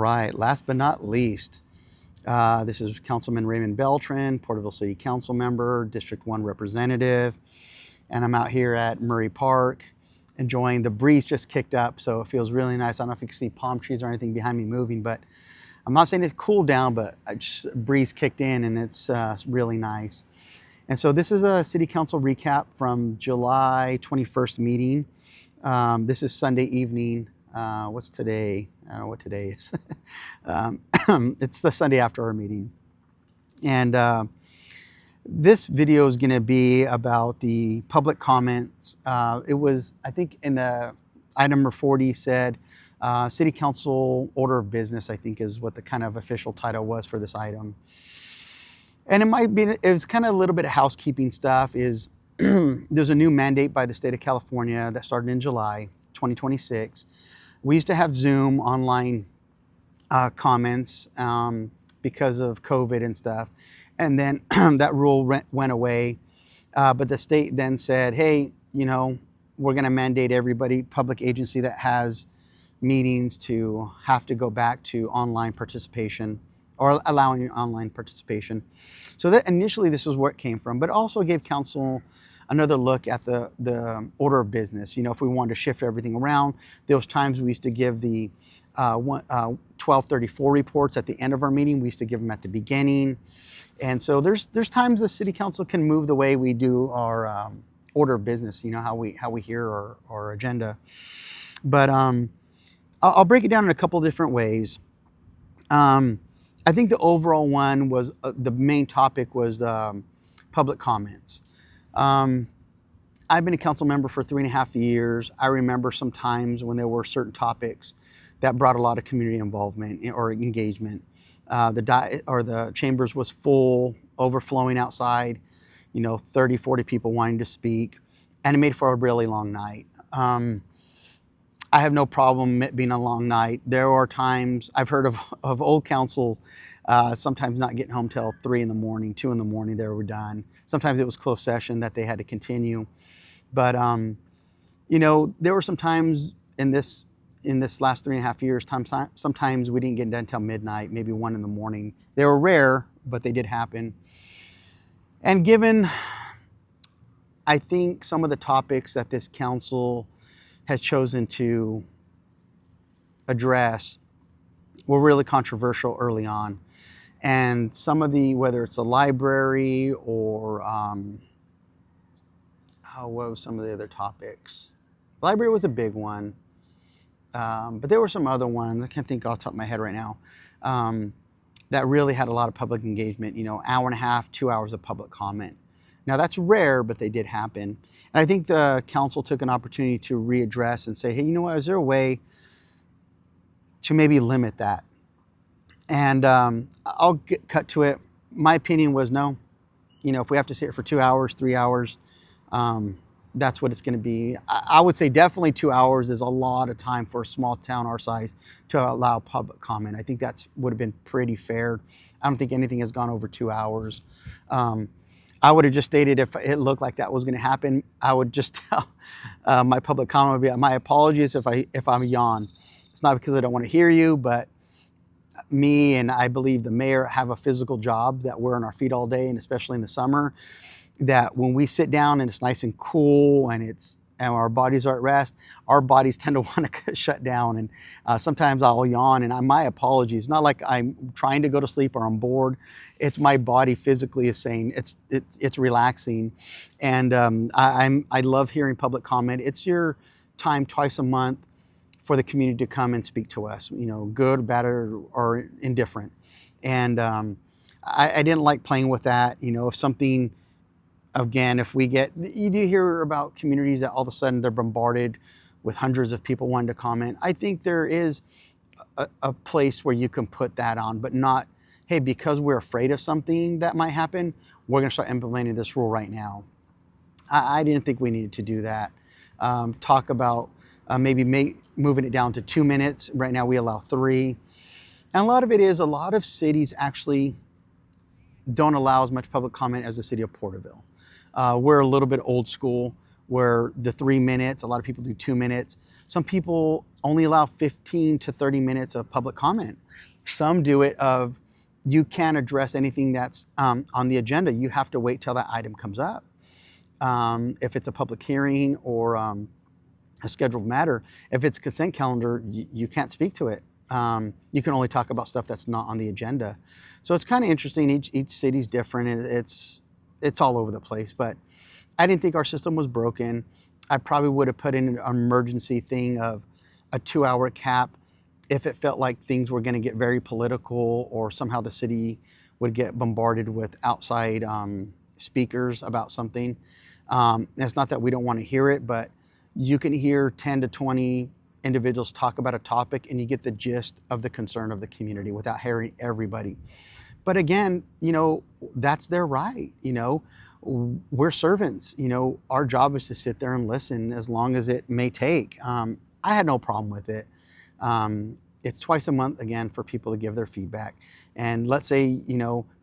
Right, last but not least, this is Councilman Raymond Beltran, Porterville City Council member, District 1 representative, and I'm out here at Murray Park enjoying the breeze just kicked up, so it feels really nice. I don't know if you can see palm trees or anything behind me moving, but I'm not saying it's cooled down, but just breeze kicked in and it's really nice. And so this is a City Council recap from July 21st meeting. This is Sunday evening. What's today? I don't know what today is. It's the Sunday after our meeting. And this video is going to be about the public comments. It was, I think in the item number 40 said, City Council order of business, I think is what the kind of official title was for this item. And it was kind of a little bit of housekeeping stuff. There's a new mandate by the state of California that started in July 2026. We used to have Zoom online comments because of COVID and stuff. And then that rule went away. But the state then said, hey, we're going to mandate everybody, public agency that has meetings, to have to go back to online participation, or allowing online participation. So that initially this was where it came from, but also gave council another look at the order of business. If we wanted to shift everything around, there was times we used to give the 1234 reports at the end of our meeting. We used to give them at the beginning. And so there's times the city council can move the way we do our order of business, how we hear our agenda. But I'll break it down in a couple different ways. I think the overall one was, the main topic was public comments. I've been a council member for 3.5 years. I remember some times when there were certain topics that brought a lot of community involvement or engagement. The chambers was full, overflowing outside, 30, 40 people wanting to speak, and it made for a really long night. I have no problem it being a long night. There are times I've heard of old councils sometimes not getting home till 3 in the morning, 2 in the morning, they were done. Sometimes it was closed session that they had to continue. But, there were some times in this last 3.5 years, sometimes we didn't get done till midnight, maybe 1 in the morning. They were rare, but they did happen. And given, I think, some of the topics that this council has chosen to address were really controversial early on. And some of whether it's a library or, what was some of the other topics? Library was a big one, but there were some other ones, I can't think off the top of my head right now, that really had a lot of public engagement, hour and a half, 2 hours of public comment. Now that's rare, but they did happen. And I think the council took an opportunity to readdress and say, hey, is there a way to maybe limit that? And I'll cut to it. My opinion was no. If we have to sit here for 2 hours, 3 hours, that's what it's going to be. I would say definitely 2 hours is a lot of time for a small town our size to allow public comment. I think that would have been pretty fair. I don't think anything has gone over 2 hours. I would have just stated, if it looked like that was going to happen, I would just tell my public comment would be, my apologies if I'm yawn. It's not because I don't want to hear you, but me and I believe the mayor have a physical job that we're on our feet all day, and especially in the summer, that when we sit down and it's nice and cool and our bodies are at rest, our bodies tend to want to shut down. And sometimes I'll yawn, and my apologies. Not like I'm trying to go to sleep or I'm bored. It's my body physically is saying it's relaxing. And I love hearing public comment. It's your time twice a month for the community to come and speak to us, good, bad, or indifferent. And I didn't like playing with that. If something, again, you do hear about communities that all of a sudden they're bombarded with hundreds of people wanting to comment. I think there is a place where you can put that on, but not, hey, because we're afraid of something that might happen, we're going to start implementing this rule right now. I didn't think we needed to do that. Talk about maybe moving it down to 2 minutes. Right now we allow 3. And a lot of it is, a lot of cities actually don't allow as much public comment as the city of Porterville. We're a little bit old school, where the 3 minutes, a lot of people do 2 minutes. Some people only allow 15 to 30 minutes of public comment. Some do it of you can't address anything that's on the agenda. You have to wait till that item comes up. If it's a public hearing or a scheduled matter, if it's consent calendar, you can't speak to it. You can only talk about stuff that's not on the agenda. So it's kind of interesting. Each city's different, and it's all over the place. But I didn't think our system was broken. I probably would have put in an emergency thing of a 2-hour cap if it felt like things were going to get very political or somehow the city would get bombarded with outside speakers about something. It's not that we don't want to hear it, but you can hear 10 to 20 individuals talk about a topic and you get the gist of the concern of the community without hearing everybody. But again, that's their right. We're servants. Our job is to sit there and listen as long as it may take. I had no problem with it. It's twice a month, again, for people to give their feedback. And let's say,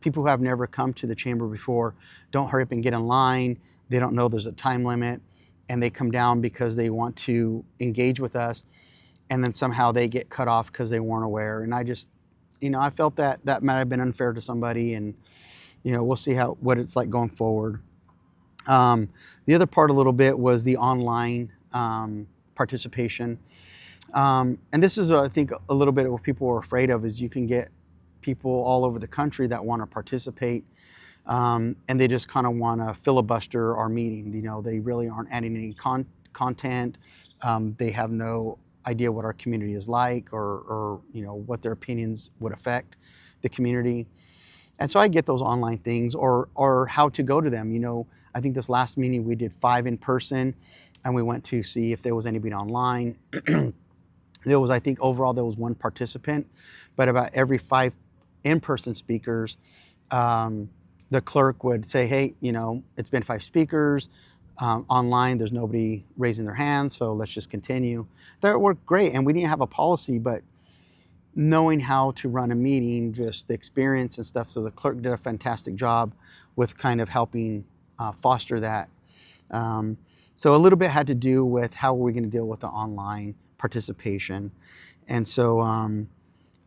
people who have never come to the chamber before don't hurry up and get in line. They don't know there's a time limit, and they come down because they want to engage with us, and then somehow they get cut off because they weren't aware. And I just, I felt that might have been unfair to somebody, and we'll see what it's like going forward. The other part a little bit was the online participation. And this is, I think, a little bit of what people were afraid of, is you can get people all over the country that want to participate, and they just kind of want to filibuster our meeting. They really aren't adding any content. They have no idea what our community is like, or what their opinions would affect the community. And so I get those online things, or how to go to them. I think this last meeting we did 5 in person, and we went to see if there was anybody online. There was, I think overall there was 1 participant, but about every 5 in-person speakers, the clerk would say, hey, it's been 5 speakers. Online, there's nobody raising their hand, so let's just continue. That worked great, and we didn't have a policy, but knowing how to run a meeting, just the experience and stuff, so the clerk did a fantastic job with kind of helping foster that. So a little bit had to do with how we're going to deal with the online participation. And so,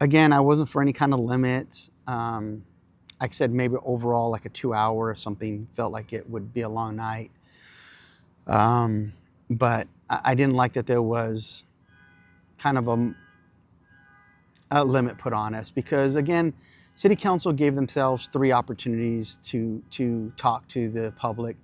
again, I wasn't for any kind of limits. I said maybe overall like a 2-hour, if something felt like it would be a long night. But I didn't like that there was kind of a limit put on us, because again, City Council gave themselves 3 opportunities to talk to the public.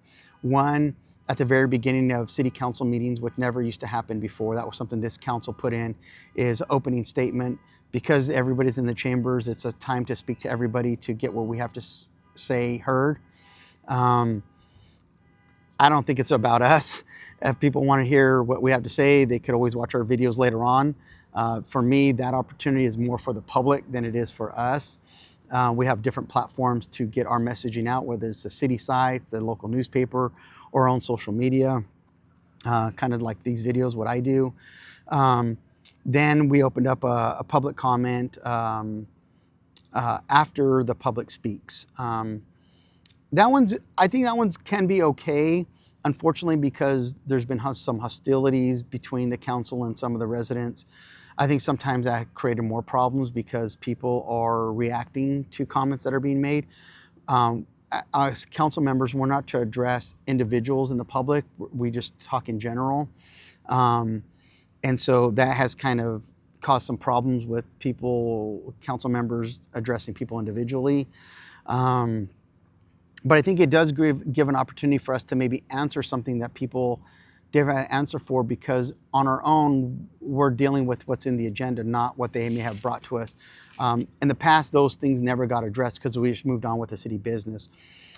One, at the very beginning of City Council meetings, which never used to happen before. That was something this council put in, is opening statement. Because everybody's in the chambers, it's a time to speak to everybody to get what we have to say heard. I don't think it's about us. If people want to hear what we have to say, they could always watch our videos later on. For me, that opportunity is more for the public than it is for us. We have different platforms to get our messaging out, whether it's the city site, the local newspaper, or on social media, kind of like these videos, what I do. Then we opened up a public comment after the public speaks. I think that one's can be okay, unfortunately, because there's been some hostilities between the council and some of the residents. I think sometimes that created more problems because people are reacting to comments that are being made. As council members, we're not to address individuals in the public. We just talk in general. And so that has kind of caused some problems with council members addressing people individually. But I think it does give an opportunity for us to maybe answer something that people didn't have an answer for, because on our own, we're dealing with what's in the agenda, not what they may have brought to us. In the past, those things never got addressed because we just moved on with the city business.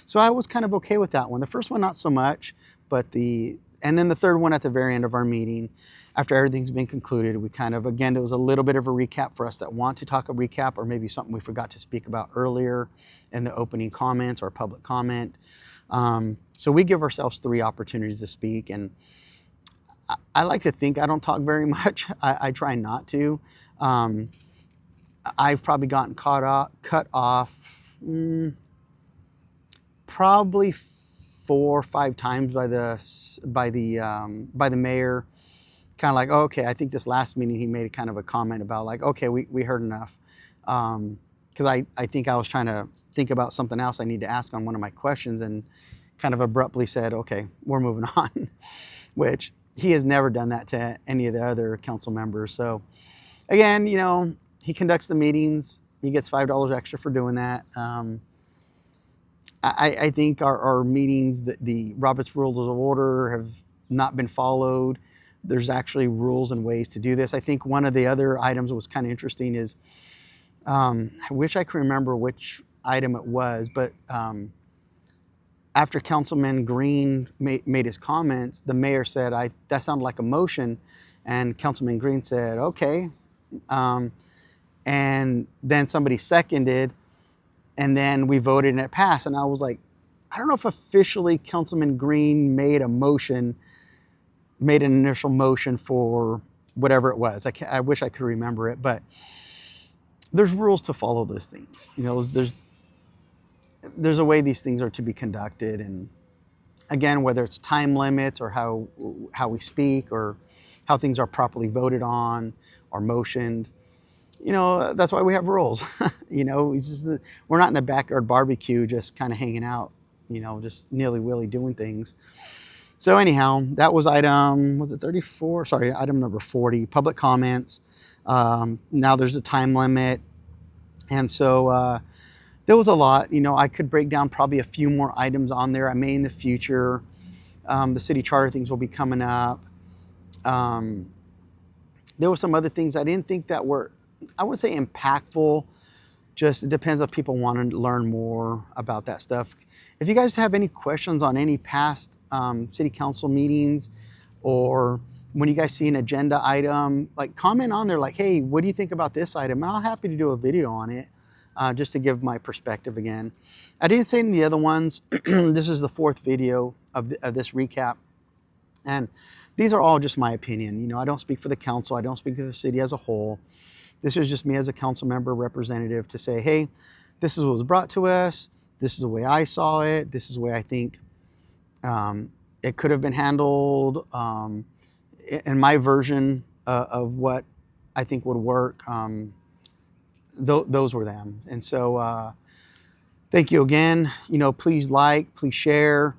So I was kind of okay with that one. The first one, not so much, and then the third one at the very end of our meeting, after everything's been concluded, we kind of, again, there was a little bit of a recap for us that want to talk a recap, or maybe something we forgot to speak about earlier in the opening comments or public comment. So we give ourselves 3 opportunities to speak, and I like to think I don't talk very much. I try not to. I've probably gotten cut off probably 4 or 5 times by the mayor. kind of like, oh, okay, I think this last meeting he made kind of a comment about like, okay, we heard enough. Because I think I was trying to think about something else I need to ask on one of my questions, and kind of abruptly said, okay, we're moving on, which he has never done that to any of the other council members. So again, he conducts the meetings. He gets $5 extra for doing that. I think our meetings, the Robert's Rules of Order have not been followed. There's actually rules and ways to do this. I think one of the other items that was kind of interesting is, I wish I could remember which item it was, but after Councilman Green made his comments, the mayor said, that sounded like a motion. And Councilman Green said, okay. And then somebody seconded, and then we voted and it passed. And I was like, I don't know if officially Councilman Green made an initial motion for whatever it was. I wish I could remember it, but there's rules to follow those things. There's a way these things are to be conducted. And again, whether it's time limits or how we speak or how things are properly voted on or motioned, that's why we have rules. We're not in a backyard barbecue just kind of hanging out, just nilly-willy doing things. So anyhow, that was item 34? Sorry, item number 40, public comments. Now there's a time limit. And so there was a lot. I could break down probably a few more items on there. I may in the future. The city charter things will be coming up. There were some other things I didn't think that were, I wouldn't say impactful, just it depends if people want to learn more about that stuff. If you guys have any questions on any past city council meetings, or when you guys see an agenda item, like comment on there like, hey, what do you think about this item? And I'm happy to do a video on it just to give my perspective again. I didn't say in the other ones, this is the 4th video of this recap. And these are all just my opinion. I don't speak for the council. I don't speak for the city as a whole. This is just me as a council member representative to say, hey, this is what was brought to us. This is the way I saw it. This is the way I think it could have been handled. In my version of what I think would work, those were them. And so thank you again. Please like, please share.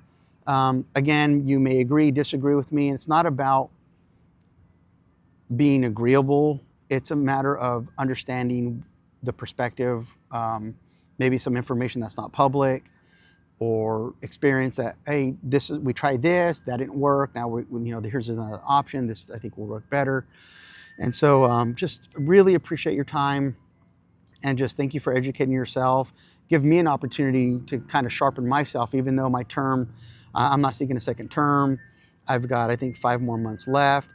Again, you may agree, disagree with me. And it's not about being agreeable. It's a matter of understanding the perspective, maybe some information that's not public, or experience that, hey, we tried this, that didn't work. Now here's another option. This I think will work better. And so just really appreciate your time, and just thank you for educating yourself. Give me an opportunity to kind of sharpen myself, even though my term, I'm not seeking a second term. I've got, I think, 5 more months left.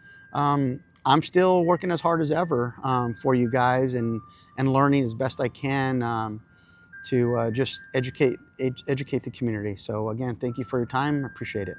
I'm still working as hard as ever for you guys, and learning as best I can to just educate the community. So again, thank you for your time. I appreciate it.